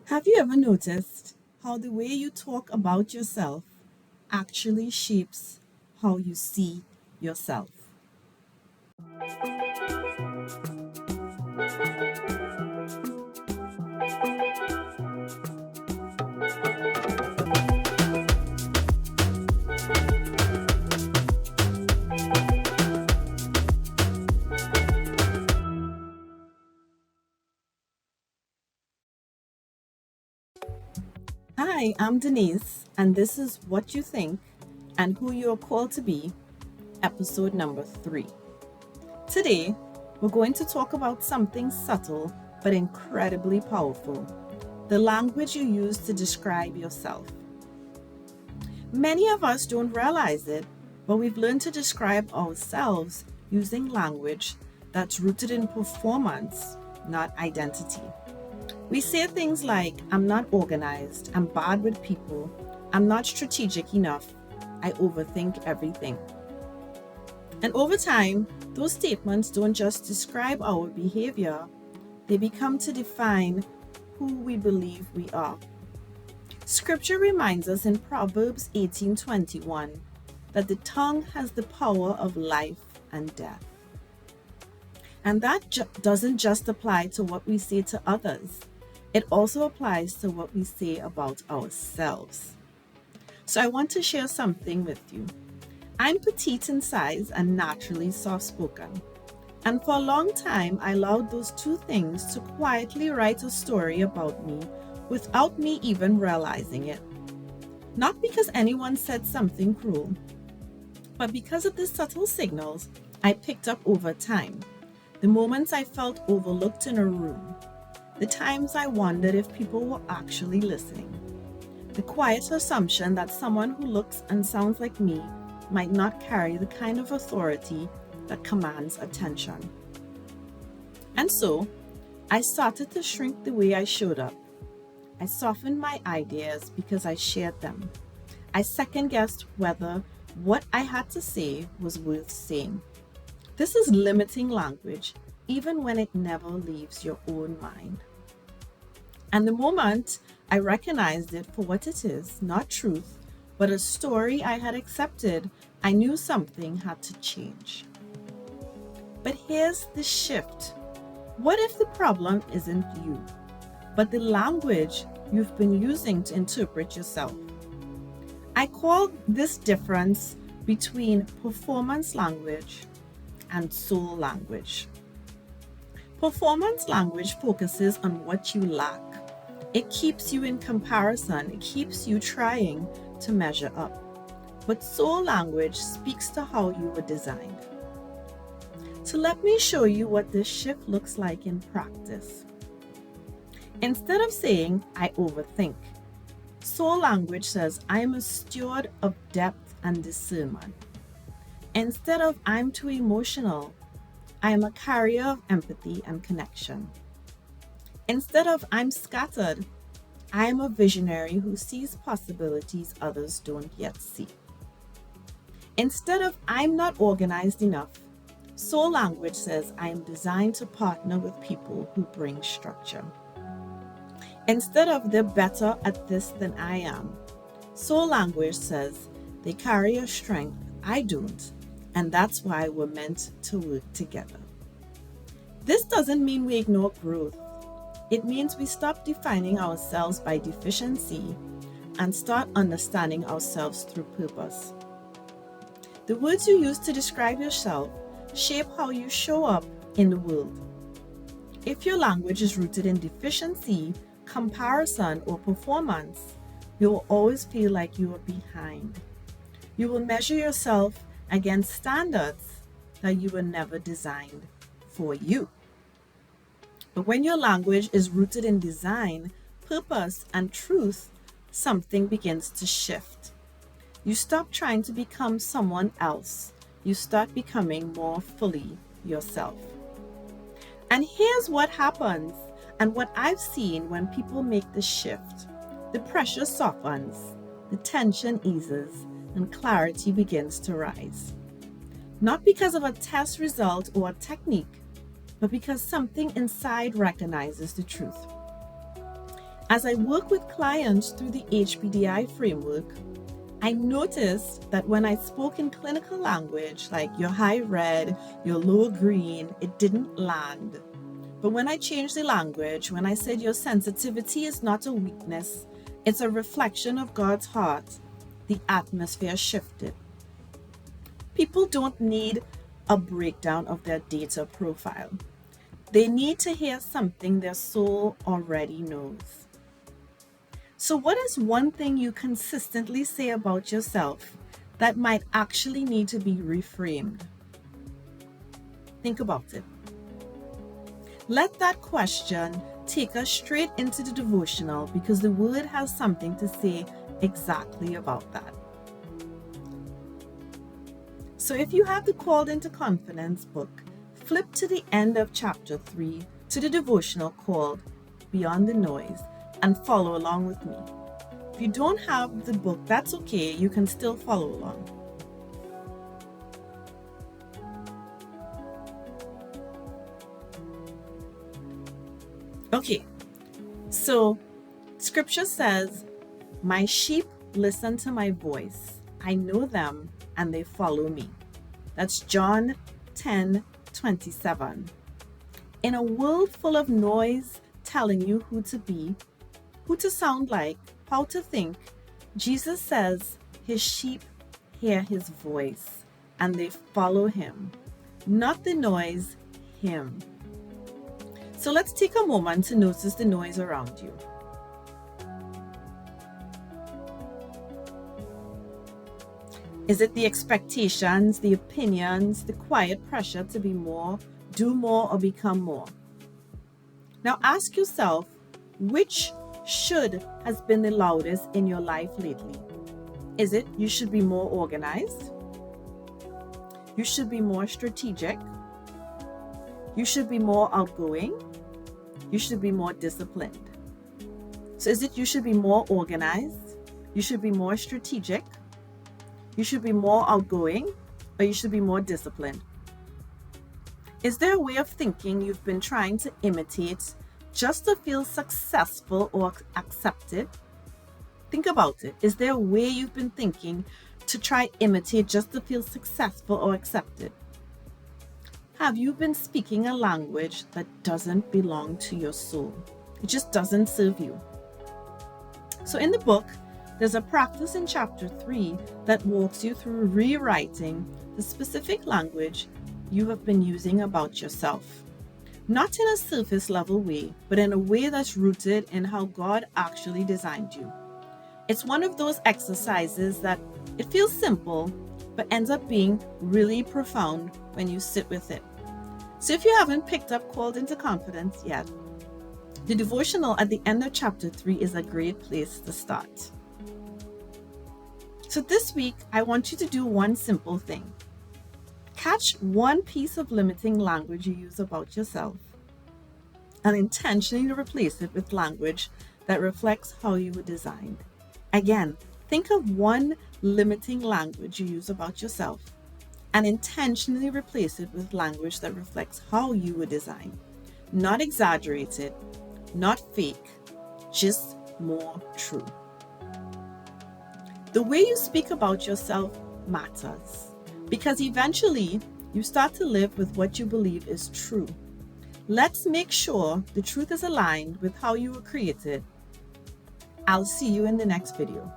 Have you ever noticed how the way you talk about yourself actually shapes how you see yourself? Hi, I'm Denise, and this is What You Think and Who You're Called to Be, episode number 3. Today, we're going to talk about something subtle but incredibly powerful: the language you use to describe yourself. Many of us don't realize it, but we've learned to describe ourselves using language that's rooted in performance, not identity. We say things like, I'm not organized, I'm bad with people, I'm not strategic enough, I overthink everything. And over time, those statements don't just describe our behavior, they become to define who we believe we are. Scripture reminds us in Proverbs 18:21 that the tongue has the power of life and death. And that doesn't just apply to what we say to others, it also applies to what we say about ourselves. So I want to share something with you. I'm petite in size and naturally soft spoken. And for a long time, I allowed those two things to quietly write a story about me without me even realizing it. Not because anyone said something cruel, but because of the subtle signals I picked up over time. The moments I felt overlooked in a room, the times I wondered if people were actually listening, the quiet assumption that someone who looks and sounds like me might not carry the kind of authority that commands attention. And so, I started to shrink the way I showed up. I softened my ideas because I shared them. I second guessed whether what I had to say was worth saying. This is limiting language, even when it never leaves your own mind. And the moment I recognized it for what it is, not truth, but a story I had accepted, I knew something had to change. But here's the shift. What if the problem isn't you, but the language you've been using to interpret yourself? I call this difference between performance language and soul language. Performance language focuses on what you lack. It keeps you in comparison. It keeps you trying to measure up. But soul language speaks to how you were designed. So let me show you what this shift looks like in practice. Instead of saying, I overthink, soul language says, I am a steward of depth and discernment. Instead of, I'm too emotional, I am a carrier of empathy and connection. Instead of, I'm scattered, I am a visionary who sees possibilities others don't yet see. Instead of, I'm not organized enough, soul language says, I am designed to partner with people who bring structure. Instead of, they're better at this than I am, soul language says, they carry a strength I don't, and that's why we're meant to work together. This doesn't mean we ignore growth. It means we stop defining ourselves by deficiency and start understanding ourselves through purpose. The words you use to describe yourself shape how you show up in the world. If your language is rooted in deficiency, comparison, or performance, you will always feel like you are behind. You will measure yourself against standards that you were never designed for you. But when your language is rooted in design, purpose, and truth, something begins to shift. You stop trying to become someone else. You start becoming more fully yourself. And here's what happens, and what I've seen when people make the shift. The pressure softens, the tension eases, and clarity begins to rise. Not because of a test result or a technique, but because something inside recognizes the truth. As I work with clients through the HBDI framework, I noticed that when I spoke in clinical language, like your high red, your low green, it didn't land. But when I changed the language, when I said your sensitivity is not a weakness, it's a reflection of God's heart, the atmosphere shifted. People don't need a breakdown of their data profile. They need to hear something their soul already knows. So, what is one thing you consistently say about yourself that might actually need to be reframed? Think about it. Let that question take us straight into the devotional because the word has something to say exactly about that. So if you have the Called into Confidence book, flip to the end of chapter 3 to the devotional called Beyond the Noise and follow along with me. If you don't have the book, that's okay. You can still follow along. Okay, so scripture says, "My sheep listen to my voice. I know them and they follow me." That's John 10:27. In a world full of noise telling you who to be, who to sound like, how to think, Jesus says his sheep hear his voice and they follow him. Not the noise, him. So let's take a moment to notice the noise around you. Is it the expectations, the opinions, the quiet pressure to be more, do more, or become more? Now ask yourself, which should has been the loudest in your life lately? Is it you should be more organized? You should be more strategic? You should be more outgoing? You should be more disciplined? So is it you should be more organized? You should be more strategic? You should be more outgoing, or you should be more disciplined? Is there a way of thinking you've been trying to imitate just to feel successful or accepted? Think about it. Is there a way you've been thinking to try imitate just to feel successful or accepted? Have you been speaking a language that doesn't belong to your soul? It just doesn't serve you. So in the book, there's a practice in chapter 3 that walks you through rewriting the specific language you have been using about yourself. Not in a surface level way, but in a way that's rooted in how God actually designed you. It's one of those exercises that it feels simple, but ends up being really profound when you sit with it. So if you haven't picked up Called into Confidence yet, the devotional at the end of chapter 3 is a great place to start. So this week, I want you to do one simple thing. Catch one piece of limiting language you use about yourself and intentionally replace it with language that reflects how you were designed. Again, think of one limiting language you use about yourself and intentionally replace it with language that reflects how you were designed. Not exaggerated, not fake, just more true. The way you speak about yourself matters because eventually you start to live with what you believe is true. Let's make sure the truth is aligned with how you were created. I'll see you in the next video.